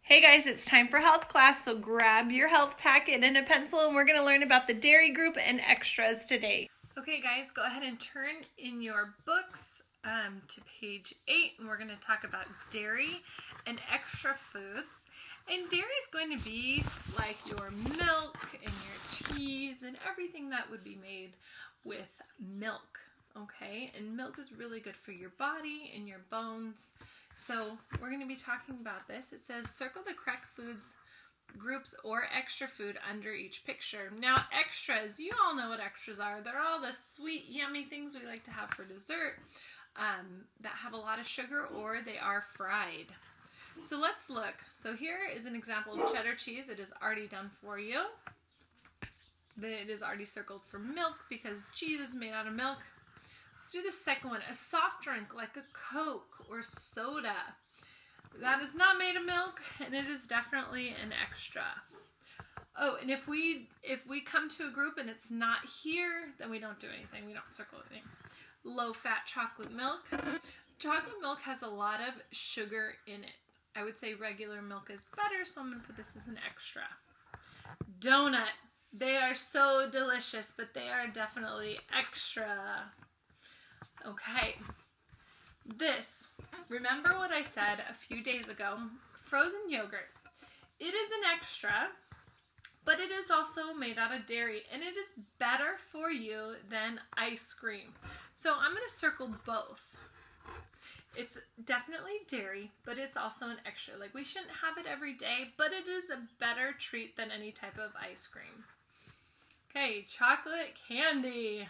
Hey guys, it's time for health class, so grab your health packet and a pencil and we're going to learn about the dairy group and extras today. Okay guys, go ahead and turn in your books to page 8 and we're going to talk about dairy and extra foods. And dairy is going to be like your milk and your cheese and everything that would be made with milk, okay? And milk is really good for your body and your bones. So we're going to be talking about this. It says circle the correct foods groups or extra food under each picture. Now extras, you all know what extras are. They're all the sweet, yummy things we like to have for dessert that have a lot of sugar or they are fried. So let's look. So here is an example of cheddar cheese. It is already done for you. It is already circled for milk because cheese is made out of milk. Let's do the second one, a soft drink like a Coke or soda. That is not made of milk and it is definitely an extra. Oh, and if we come to a group and it's not here, then we don't do anything. We don't circle anything. Low-fat chocolate milk. Chocolate milk has a lot of sugar in it. I would say regular milk is better, so I'm going to put this as an extra. Donut. They are so delicious, but they are definitely extra. Okay, this, remember what I said a few days ago, frozen yogurt. It is an extra, but it is also made out of dairy, and it is better for you than ice cream. So I'm going to circle both. It's definitely dairy, but it's also an extra. Like, we shouldn't have it every day, but it is a better treat than any type of ice cream. Okay, chocolate candy,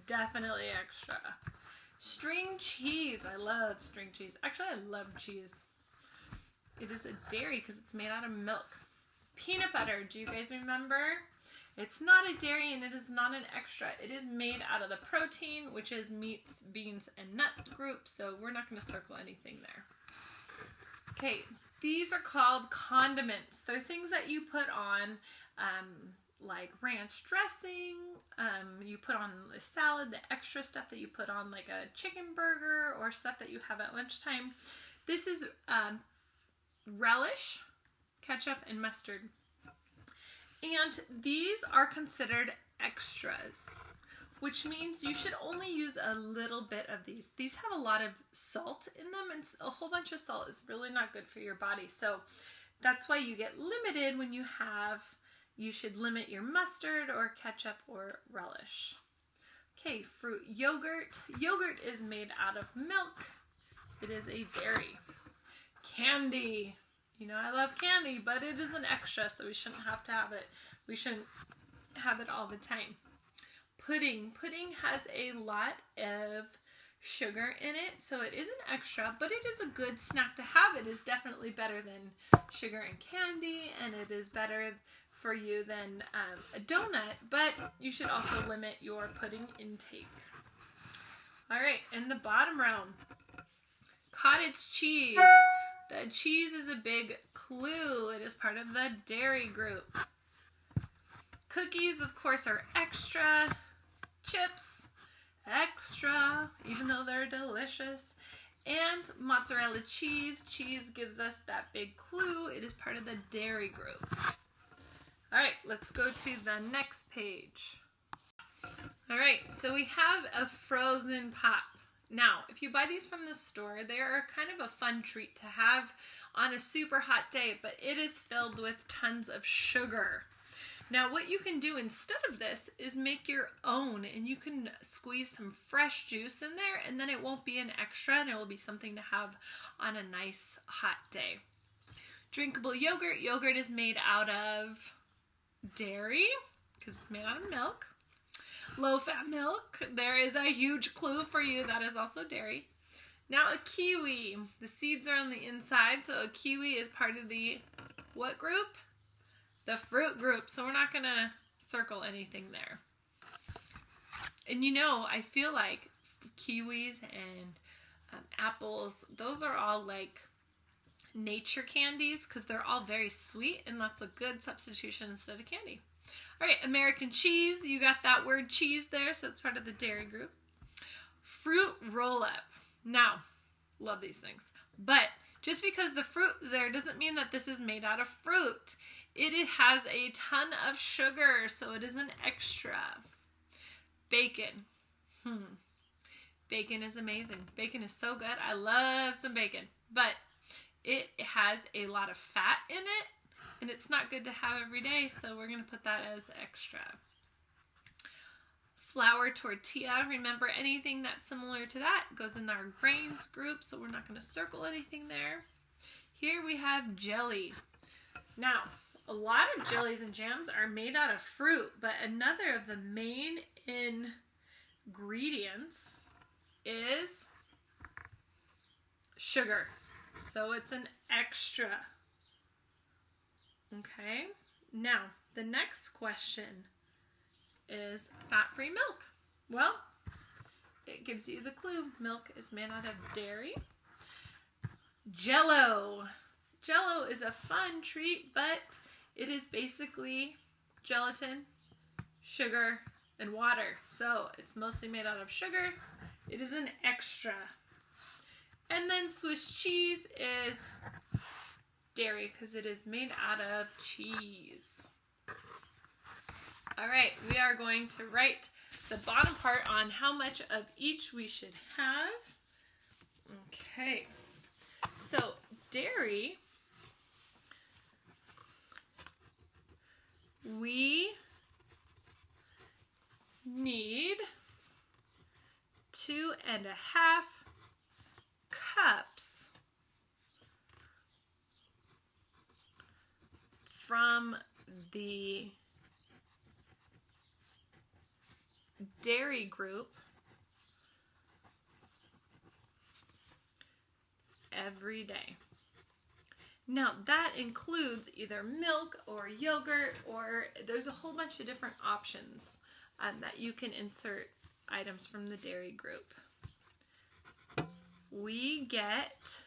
definitely extra. String cheese. I love string cheese. Actually, I love cheese. It is a dairy because it's made out of milk. Peanut butter. Do you guys remember? It's not a dairy and it is not an extra. It is made out of the protein, which is meats, beans, and nut group. So we're not going to circle anything there. Okay. These are called condiments. They're things that you put on like ranch dressing, you put on the salad, the extra stuff that you put on like a chicken burger or stuff that you have at lunchtime. This is relish, ketchup, and mustard. And these are considered extras, which means you should only use a little bit of these. These have a lot of salt in them, and a whole bunch of salt is really not good for your body. So that's why you get limited when you should limit your mustard or ketchup or relish. Okay, fruit yogurt. Yogurt is made out of milk. It is a dairy. Candy. You know I love candy, but it is an extra, so we shouldn't have to have it. We shouldn't have it all the time. Pudding. Pudding has a lot of sugar in it, so it is an extra, but it is a good snack to have. It is definitely better than sugar and candy, and it is better for you than a donut, but you should also limit your pudding intake. All right, in the bottom row, cottage cheese. The cheese is a big clue. It is part of the dairy group. Cookies, of course, are extra. Chips, extra, even though they're delicious. And mozzarella cheese. Cheese gives us that big clue. It is part of the dairy group. All right, let's go to the next page. All right, so we have a frozen pop. Now, if you buy these from the store, they are kind of a fun treat to have on a super hot day, but it is filled with tons of sugar. Now, what you can do instead of this is make your own, and you can squeeze some fresh juice in there, and then it won't be an extra, and it will be something to have on a nice hot day. Drinkable yogurt. Yogurt is made out of dairy, because it's made out of milk. Low-fat milk. There is a huge clue for you. That is also dairy. Now, a kiwi. The seeds are on the inside, so a kiwi is part of the what group? The fruit group, so we're not going to circle anything there. And you know, I feel like kiwis and apples, those are all like nature candies because they're all very sweet, and that's a good substitution instead of candy. All right, American cheese. You got that word cheese there, so it's part of the dairy group. Fruit roll-up. Now, love these things, but Just because the fruit is there doesn't mean that this is made out of fruit. It has a ton of sugar, so it is an extra. Bacon. Bacon is amazing. Bacon is so good. I love some bacon, but it has a lot of fat in it, and it's not good to have every day, so we're going to put that as extra. Flour tortilla. Remember, anything that's similar to that goes in our grains group, so we're not going to circle anything there. Here we have jelly. Now, a lot of jellies and jams are made out of fruit, but another of the main ingredients is sugar. So it's an extra. Okay, now the next question is fat-free milk. Well, it gives you the clue. Milk is made out of dairy. Jell-O. Jell-O is a fun treat, but it is basically gelatin, sugar, and water. So it's mostly made out of sugar. It is an extra. And then Swiss cheese is dairy because it is made out of cheese. All right, we are going to write the bottom part on how much of each we should have. Okay, so dairy, we need 2.5 cups from the dairy group every day. Now that includes either milk or yogurt, or there's a whole bunch of different options that you can insert items from the dairy group. We get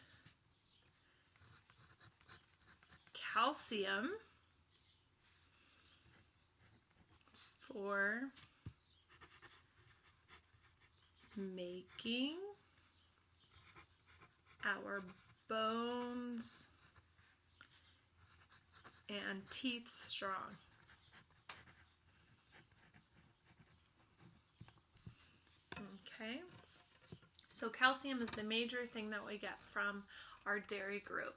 calcium for making our bones and teeth strong. Okay, so calcium is the major thing that we get from our dairy group.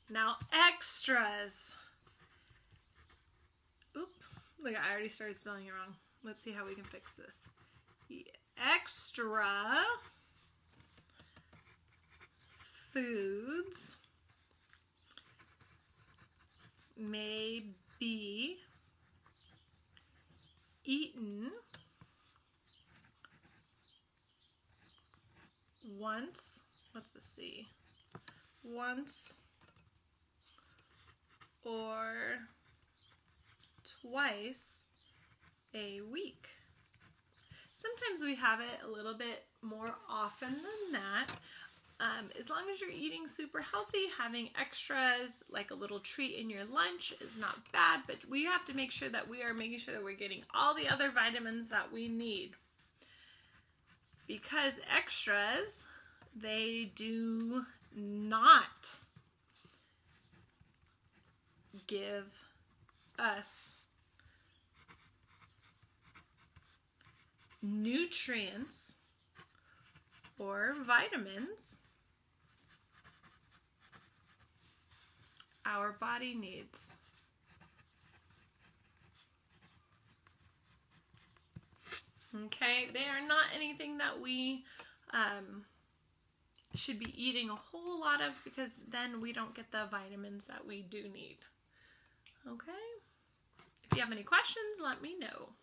Now extras. Oop, look, I already started spelling it wrong. Let's see how we can fix this. The extra foods may be eaten once, what's the C? Once or twice a week. Sometimes we have it a little bit more often than that. As long as you're eating super healthy, having extras like a little treat in your lunch is not bad, but we have to make sure that we are making sure that we're getting all the other vitamins that we need. Because extras, they do not give us nutrients or vitamins our body needs. Okay, they are not anything that we should be eating a whole lot of, because then we don't get the vitamins that we do need. Okay, if you have any questions, let me know.